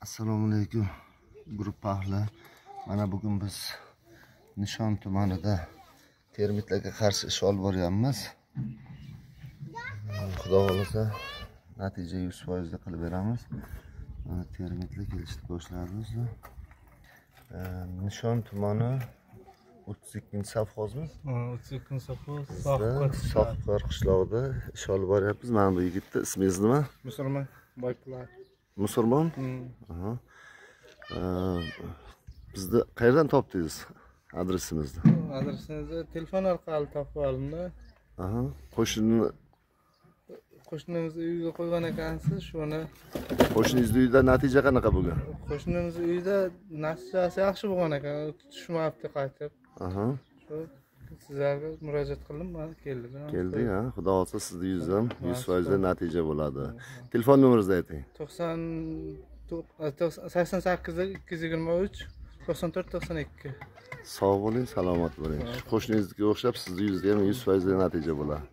Assalomu alaykum guruh ahli. Mana bugun biz Nishon tumanida termitlarga qarshi ish olib boryapmiz. Xudo xolasa natija 100% qilib beramiz. Mana termitlar kelishni boshladi. Nishon tumani 32-safxozmi? 32-safxoz. Soqqor qishlog'ida ish olib boryapmiz. Mana bu yigitni ismingiz nima? Musulmon boylar. Musulmon? Aha. Bizni qayerdan topdingiz adresimizni? Adresimizni telefon orqali topib oldim-da. Aha. Qo'shnimizni uyiga qo'ygan ekansiz, shuni. Qo'shningizni uyida natija qanaqa bo'lgan? Qo'shnimizni uyida natijasi yaxshi bo'lgan ekan, tushmabdi qaytib. Aha. Shu sizlarga murojaat qildim, men keldim. Keldi, ha. Xudo xolasa sizni uyingizda ham 100% natija bo'ladi. Telefon nomeringizni ayting. 88 223 94 92. Sog' bo'ling, salomat bo'ling. Qo'shningizniki o'xshab sizni uyingizda ham 100% natija bo'ladi.